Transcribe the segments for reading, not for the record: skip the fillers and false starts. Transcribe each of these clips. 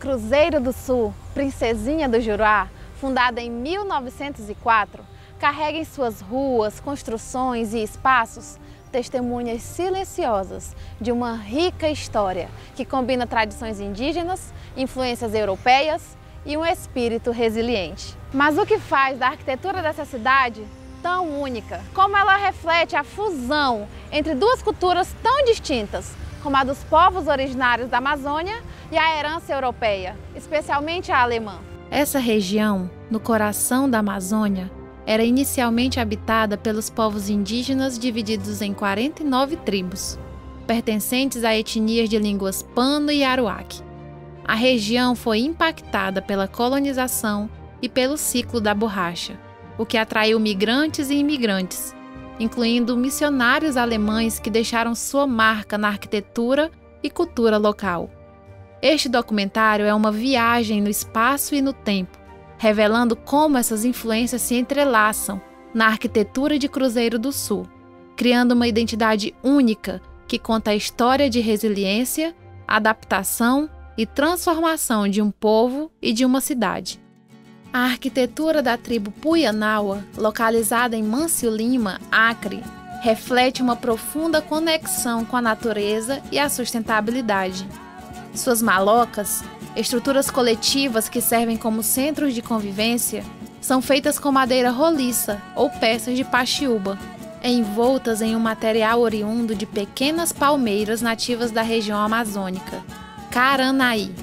Cruzeiro do Sul, Princesinha do Juruá, fundada em 1904, carrega em suas ruas, construções e espaços testemunhas silenciosas de uma rica história que combina tradições indígenas, influências europeias e um espírito resiliente. Mas o que faz da arquitetura dessa cidade tão única? Como ela reflete a fusão entre duas culturas tão distintas, como a dos povos originários da Amazônia e a herança europeia, especialmente a alemã. Essa região, no coração da Amazônia, era inicialmente habitada pelos povos indígenas divididos em 49 tribos, pertencentes a etnias de línguas Pano e Aruaque. A região foi impactada pela colonização e pelo ciclo da borracha, o que atraiu migrantes e imigrantes, incluindo missionários alemães que deixaram sua marca na arquitetura e cultura local. Este documentário é uma viagem no espaço e no tempo, revelando como essas influências se entrelaçam na arquitetura de Cruzeiro do Sul, criando uma identidade única que conta a história de resiliência, adaptação e transformação de um povo e de uma cidade. A arquitetura da tribo Puyanawa, localizada em Mâncio Lima, Acre, reflete uma profunda conexão com a natureza e a sustentabilidade. Suas malocas, estruturas coletivas que servem como centros de convivência, são feitas com madeira roliça ou peças de paxiúba, envoltas em um material oriundo de pequenas palmeiras nativas da região amazônica, Caranaí.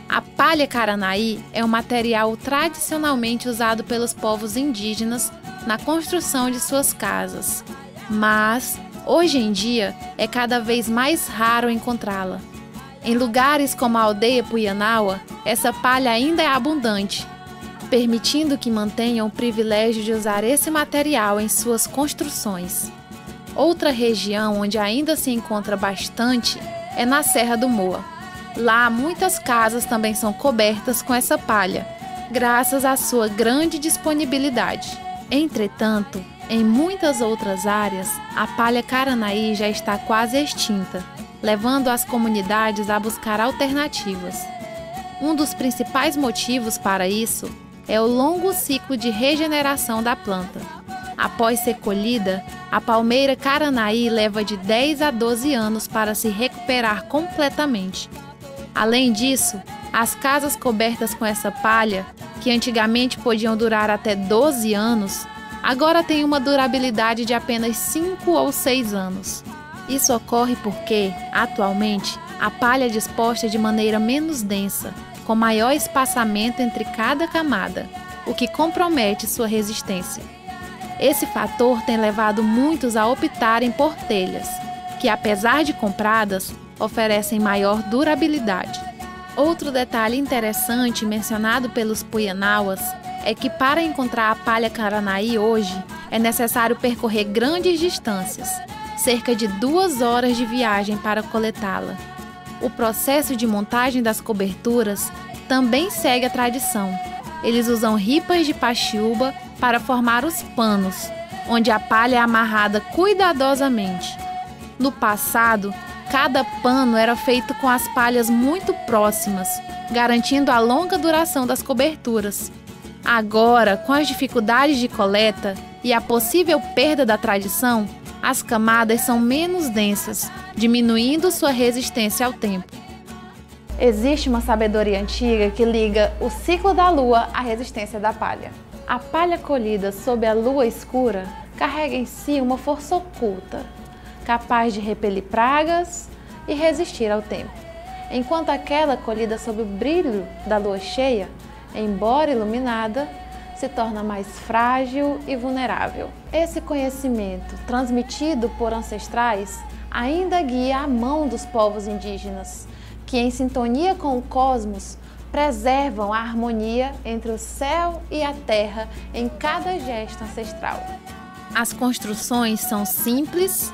A palha Caranaí é um material tradicionalmente usado pelos povos indígenas na construção de suas casas, mas, hoje em dia, é cada vez mais raro encontrá-la. Em lugares como a aldeia Puyanawa, essa palha ainda é abundante, permitindo que mantenham o privilégio de usar esse material em suas construções. Outra região onde ainda se encontra bastante é na Serra do Moa. Lá, muitas casas também são cobertas com essa palha, graças à sua grande disponibilidade. Entretanto, em muitas outras áreas, a palha Caranaí já está quase extinta, levando as comunidades a buscar alternativas. Um dos principais motivos para isso é o longo ciclo de regeneração da planta. Após ser colhida, a palmeira Caranaí leva de 10 a 12 anos para se recuperar completamente. Além disso, as casas cobertas com essa palha, que antigamente podiam durar até 12 anos, agora têm uma durabilidade de apenas 5 ou 6 anos. Isso ocorre porque, atualmente, a palha é disposta de maneira menos densa, com maior espaçamento entre cada camada, o que compromete sua resistência. Esse fator tem levado muitos a optarem por telhas, que, apesar de compradas, oferecem maior durabilidade. Outro detalhe interessante mencionado pelos Puyanawas é que, para encontrar a palha Caranaí hoje, é necessário percorrer grandes distâncias, cerca de 2 horas de viagem para coletá-la. O processo de montagem das coberturas também segue a tradição. Eles usam ripas de paxiúba para formar os panos, onde a palha é amarrada cuidadosamente. No passado, cada pano era feito com as palhas muito próximas, garantindo a longa duração das coberturas. Agora, com as dificuldades de coleta e a possível perda da tradição, as camadas são menos densas, diminuindo sua resistência ao tempo. Existe uma sabedoria antiga que liga o ciclo da lua à resistência da palha. A palha colhida sob a lua escura carrega em si uma força oculta, capaz de repelir pragas e resistir ao tempo, enquanto aquela colhida sob o brilho da lua cheia, embora iluminada, se torna mais frágil e vulnerável. Esse conhecimento, transmitido por ancestrais, ainda guia a mão dos povos indígenas, que, em sintonia com o cosmos, preservam a harmonia entre o céu e a terra em cada gesto ancestral. As construções são simples,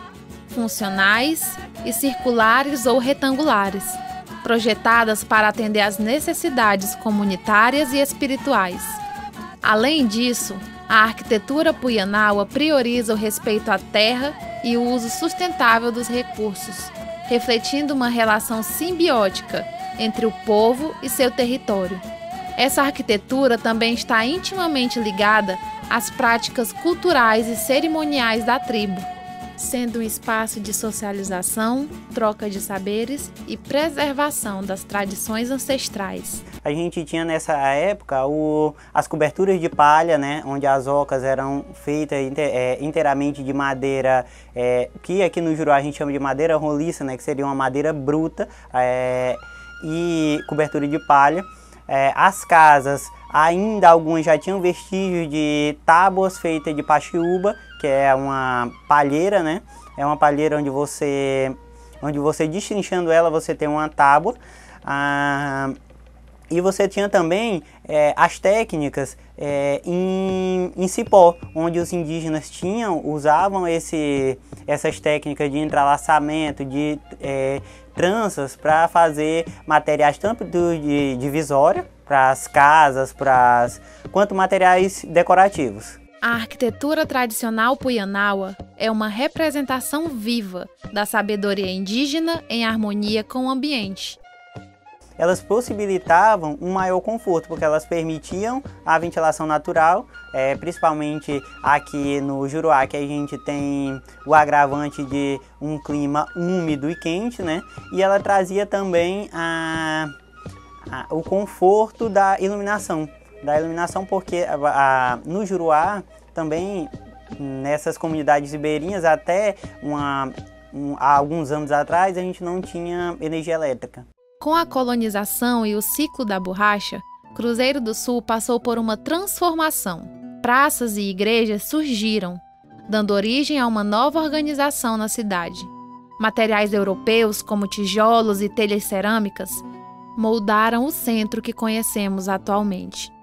funcionais e circulares ou retangulares, projetadas para atender às necessidades comunitárias e espirituais. Além disso, a arquitetura Puyanawa prioriza o respeito à terra e o uso sustentável dos recursos, refletindo uma relação simbiótica entre o povo e seu território. Essa arquitetura também está intimamente ligada às práticas culturais e cerimoniais da tribo, sendo um espaço de socialização, troca de saberes e preservação das tradições ancestrais. A gente tinha nessa época as coberturas de palha, né, onde as ocas eram feitas inteiramente de madeira, que aqui no Juruá a gente chama de madeira roliça, né, que seria uma madeira bruta, e cobertura de palha. As casas, ainda algumas já tinham vestígios de tábuas feitas de paxiúba, que é uma palheira, né? É uma palheira onde você destrinchando ela, você tem uma tábua. E você tinha também as técnicas em cipó, onde os indígenas usavam essas técnicas de entrelaçamento, de tranças para fazer materiais tanto de divisória para as casas, quanto materiais decorativos. A arquitetura tradicional Puyanawa é uma representação viva da sabedoria indígena em harmonia com o ambiente. Elas possibilitavam um maior conforto, porque elas permitiam a ventilação natural, principalmente aqui no Juruá, que a gente tem o agravante de um clima úmido e quente, né? E ela trazia também o conforto da iluminação, porque no Juruá, também nessas comunidades ribeirinhas, até há alguns anos atrás, a gente não tinha energia elétrica. Com a colonização e o ciclo da borracha, Cruzeiro do Sul passou por uma transformação. Praças e igrejas surgiram, dando origem a uma nova organização na cidade. Materiais europeus, como tijolos e telhas cerâmicas, moldaram o centro que conhecemos atualmente.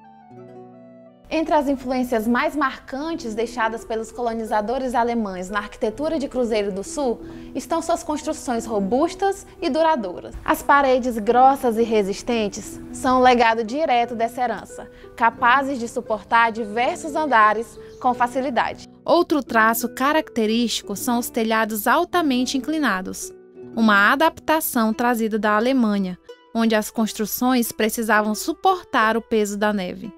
Entre as influências mais marcantes deixadas pelos colonizadores alemães na arquitetura de Cruzeiro do Sul estão suas construções robustas e duradouras. As paredes grossas e resistentes são um legado direto dessa herança, capazes de suportar diversos andares com facilidade. Outro traço característico são os telhados altamente inclinados, uma adaptação trazida da Alemanha, onde as construções precisavam suportar o peso da neve.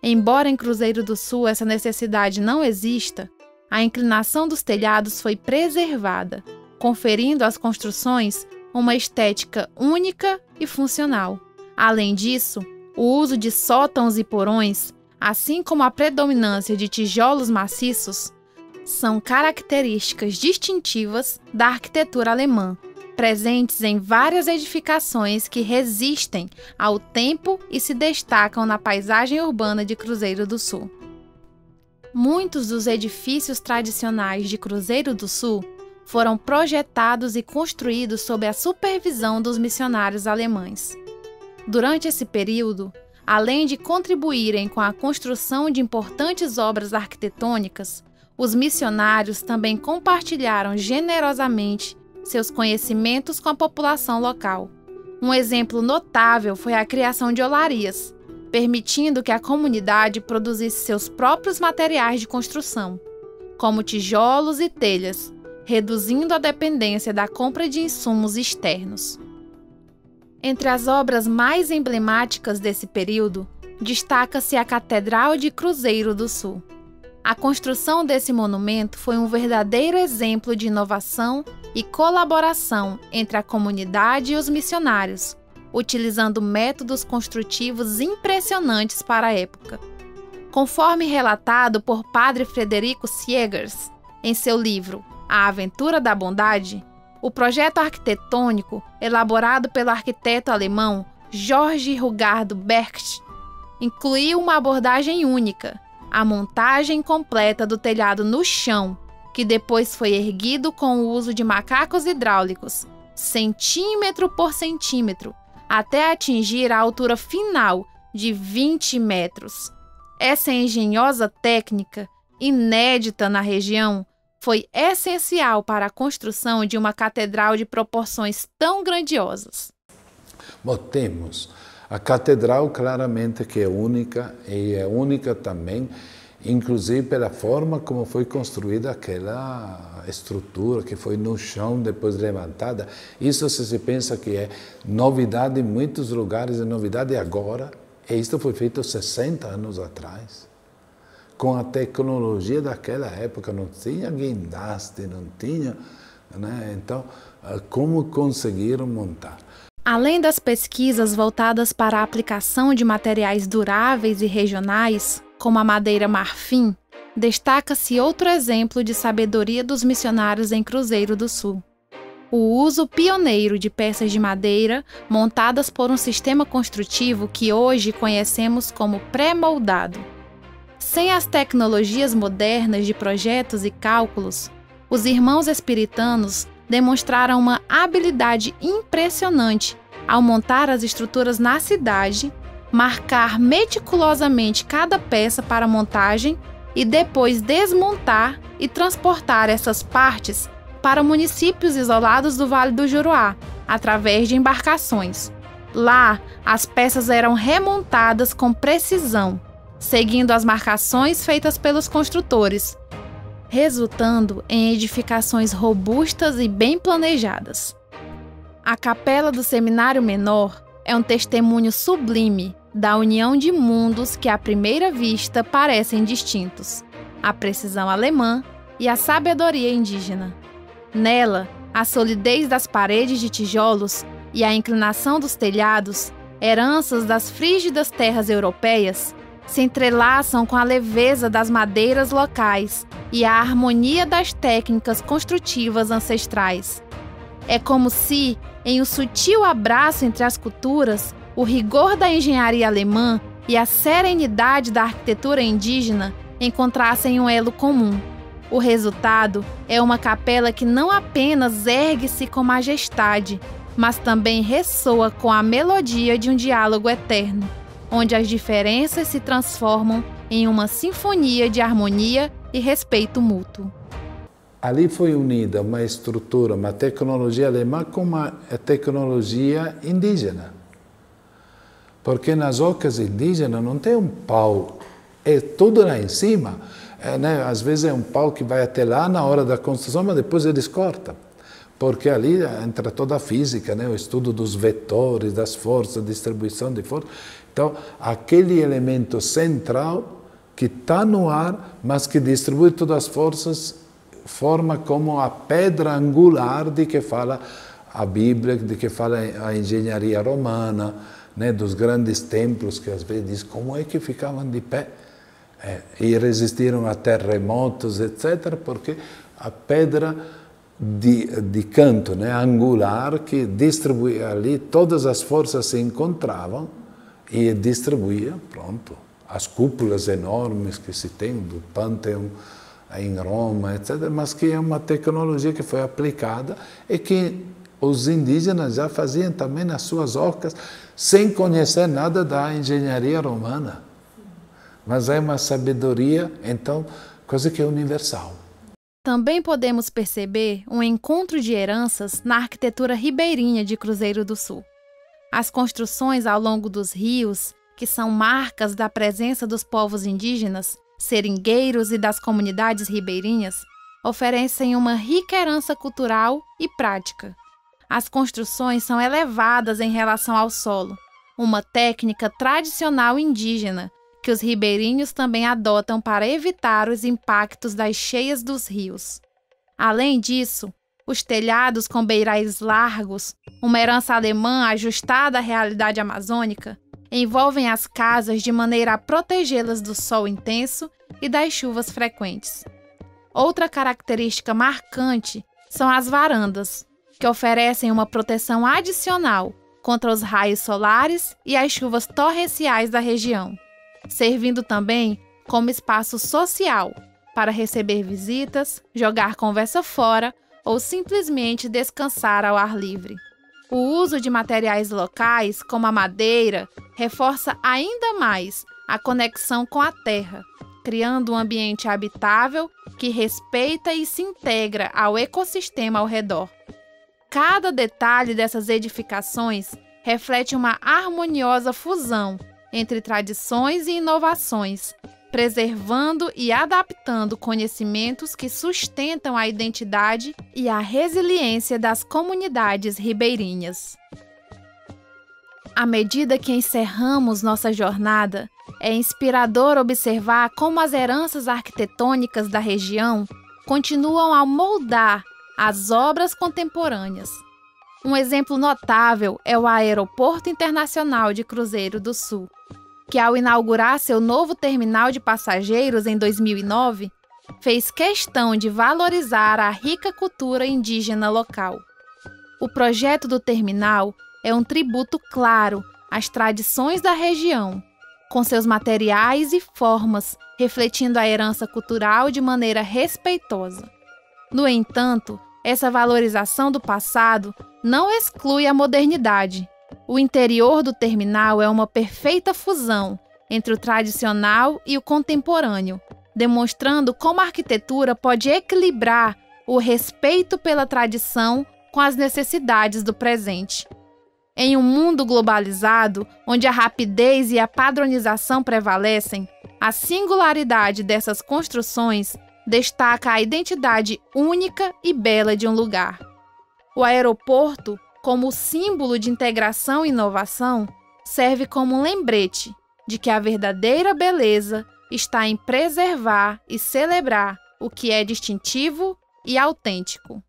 Embora em Cruzeiro do Sul essa necessidade não exista, a inclinação dos telhados foi preservada, conferindo às construções uma estética única e funcional. Além disso, o uso de sótãos e porões, assim como a predominância de tijolos maciços, são características distintivas da arquitetura alemã, presentes em várias edificações que resistem ao tempo e se destacam na paisagem urbana de Cruzeiro do Sul. Muitos dos edifícios tradicionais de Cruzeiro do Sul foram projetados e construídos sob a supervisão dos missionários alemães. Durante esse período, além de contribuírem com a construção de importantes obras arquitetônicas, os missionários também compartilharam generosamente seus conhecimentos com a população local. Um exemplo notável foi a criação de olarias, permitindo que a comunidade produzisse seus próprios materiais de construção, como tijolos e telhas, reduzindo a dependência da compra de insumos externos. Entre as obras mais emblemáticas desse período, destaca-se a Catedral de Cruzeiro do Sul. A construção desse monumento foi um verdadeiro exemplo de inovação e colaboração entre a comunidade e os missionários, utilizando métodos construtivos impressionantes para a época. Conforme relatado por Padre Frederico Siegers em seu livro A Aventura da Bondade, o projeto arquitetônico, elaborado pelo arquiteto alemão Georg Rugardo Bercht, incluiu uma abordagem única, a montagem completa do telhado no chão, que depois foi erguido com o uso de macacos hidráulicos, centímetro por centímetro, até atingir a altura final de 20 metros. Essa engenhosa técnica, inédita na região, foi essencial para a construção de uma catedral de proporções tão grandiosas. Bom, temos a catedral claramente que é única, e é única também inclusive pela forma como foi construída aquela estrutura que foi no chão, depois levantada. Isso se pensa que é novidade em muitos lugares, é novidade agora, e isso foi feito 60 anos atrás. Com a tecnologia daquela época, não tinha guindaste, não tinha, né? Então, como conseguiram montar? Além das pesquisas voltadas para a aplicação de materiais duráveis e regionais, como a madeira marfim, destaca-se outro exemplo de sabedoria dos missionários em Cruzeiro do Sul: o uso pioneiro de peças de madeira montadas por um sistema construtivo que hoje conhecemos como pré-moldado. Sem as tecnologias modernas de projetos e cálculos, os irmãos espiritanos demonstraram uma habilidade impressionante ao montar as estruturas na cidade, marcar meticulosamente cada peça para montagem e depois desmontar e transportar essas partes para municípios isolados do Vale do Juruá, através de embarcações. Lá, as peças eram remontadas com precisão, seguindo as marcações feitas pelos construtores, resultando em edificações robustas e bem planejadas. A capela do Seminário Menor é um testemunho sublime da união de mundos que à primeira vista parecem distintos: a precisão alemã e a sabedoria indígena. Nela, a solidez das paredes de tijolos e a inclinação dos telhados, heranças das frígidas terras europeias, se entrelaçam com a leveza das madeiras locais e a harmonia das técnicas construtivas ancestrais. É como se, em um sutil abraço entre as culturas, o rigor da engenharia alemã e a serenidade da arquitetura indígena encontrassem um elo comum. O resultado é uma capela que não apenas ergue-se com majestade, mas também ressoa com a melodia de um diálogo eterno, onde as diferenças se transformam em uma sinfonia de harmonia e respeito mútuo. Ali foi unida uma estrutura, uma tecnologia alemã com uma tecnologia indígena. Porque nas ocas indígenas não tem um pau, é tudo lá em cima. Né? Às vezes é um pau que vai até lá na hora da construção, mas depois eles cortam. Porque ali entra toda a física, né? O estudo dos vetores, das forças, distribuição de força. Então, aquele elemento central que está no ar, mas que distribui todas as forças, forma como a pedra angular de que fala a Bíblia, de que fala a engenharia romana, né? Dos grandes templos que às vezes diz como é que ficavam de pé e resistiram a terremotos, etc., porque a pedra de canto, né, angular, que distribuía ali, todas as forças se encontravam e distribuía, pronto, as cúpulas enormes que se tem do Panteão em Roma, etc., mas que é uma tecnologia que foi aplicada e que os indígenas já faziam também nas suas ocas, sem conhecer nada da engenharia romana. Mas é uma sabedoria, então, coisa que é universal. Também podemos perceber um encontro de heranças na arquitetura ribeirinha de Cruzeiro do Sul. As construções ao longo dos rios, que são marcas da presença dos povos indígenas, seringueiros e das comunidades ribeirinhas, oferecem uma rica herança cultural e prática. As construções são elevadas em relação ao solo, uma técnica tradicional indígena, que os ribeirinhos também adotam para evitar os impactos das cheias dos rios. Além disso, os telhados com beirais largos, uma herança alemã ajustada à realidade amazônica, envolvem as casas de maneira a protegê-las do sol intenso e das chuvas frequentes. Outra característica marcante são as varandas, que oferecem uma proteção adicional contra os raios solares e as chuvas torrenciais da região, servindo também como espaço social para receber visitas, jogar conversa fora ou simplesmente descansar ao ar livre. O uso de materiais locais, como a madeira, reforça ainda mais a conexão com a terra, criando um ambiente habitável que respeita e se integra ao ecossistema ao redor. Cada detalhe dessas edificações reflete uma harmoniosa fusão entre tradições e inovações, preservando e adaptando conhecimentos que sustentam a identidade e a resiliência das comunidades ribeirinhas. À medida que encerramos nossa jornada, é inspirador observar como as heranças arquitetônicas da região continuam a moldar as obras contemporâneas. Um exemplo notável é o Aeroporto Internacional de Cruzeiro do Sul, que ao inaugurar seu novo terminal de passageiros em 2009, fez questão de valorizar a rica cultura indígena local. O projeto do terminal é um tributo claro às tradições da região, com seus materiais e formas refletindo a herança cultural de maneira respeitosa. No entanto, essa valorização do passado não exclui a modernidade. O interior do terminal é uma perfeita fusão entre o tradicional e o contemporâneo, demonstrando como a arquitetura pode equilibrar o respeito pela tradição com as necessidades do presente. Em um mundo globalizado, onde a rapidez e a padronização prevalecem, a singularidade dessas construções destaca a identidade única e bela de um lugar. O aeroporto, como símbolo de integração e inovação, serve como um lembrete de que a verdadeira beleza está em preservar e celebrar o que é distintivo e autêntico.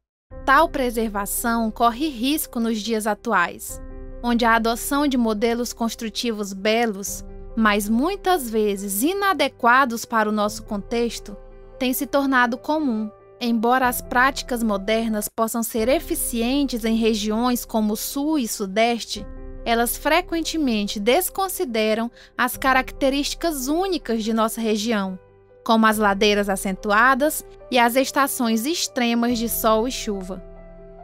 Tal preservação corre risco nos dias atuais, onde a adoção de modelos construtivos belos, mas muitas vezes inadequados para o nosso contexto, tem se tornado comum. Embora as práticas modernas possam ser eficientes em regiões como o Sul e Sudeste, elas frequentemente desconsideram as características únicas de nossa região, como as ladeiras acentuadas e as estações extremas de sol e chuva.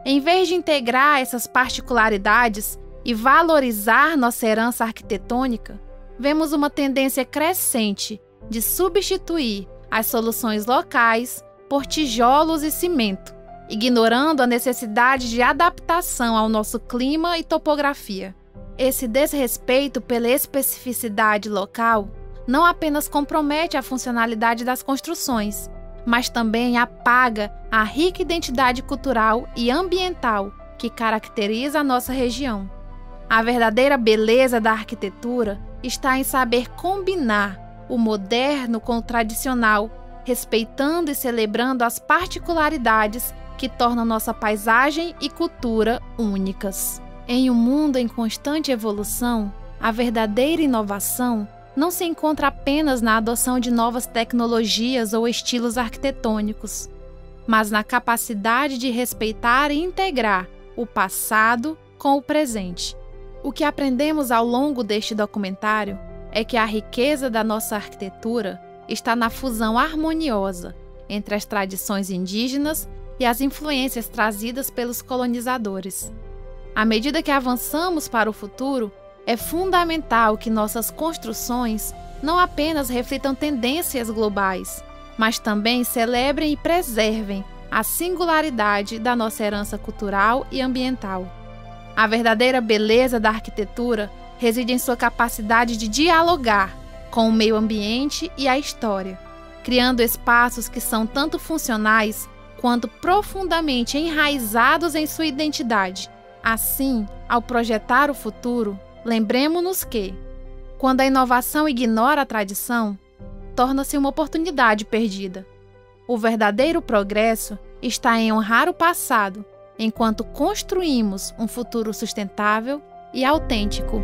Em vez de integrar essas particularidades e valorizar nossa herança arquitetônica, vemos uma tendência crescente de substituir as soluções locais por tijolos e cimento, ignorando a necessidade de adaptação ao nosso clima e topografia. Esse desrespeito pela especificidade local não apenas compromete a funcionalidade das construções, mas também apaga a rica identidade cultural e ambiental que caracteriza a nossa região. A verdadeira beleza da arquitetura está em saber combinar o moderno com o tradicional, respeitando e celebrando as particularidades que tornam nossa paisagem e cultura únicas. Em um mundo em constante evolução, a verdadeira inovação não se encontra apenas na adoção de novas tecnologias ou estilos arquitetônicos, mas na capacidade de respeitar e integrar o passado com o presente. O que aprendemos ao longo deste documentário é que a riqueza da nossa arquitetura está na fusão harmoniosa entre as tradições indígenas e as influências trazidas pelos colonizadores. À medida que avançamos para o futuro, é fundamental que nossas construções não apenas reflitam tendências globais, mas também celebrem e preservem a singularidade da nossa herança cultural e ambiental. A verdadeira beleza da arquitetura reside em sua capacidade de dialogar com o meio ambiente e a história, criando espaços que são tanto funcionais quanto profundamente enraizados em sua identidade. Assim, ao projetar o futuro, lembremos-nos que, quando a inovação ignora a tradição, torna-se uma oportunidade perdida. O verdadeiro progresso está em honrar o passado, enquanto construímos um futuro sustentável e autêntico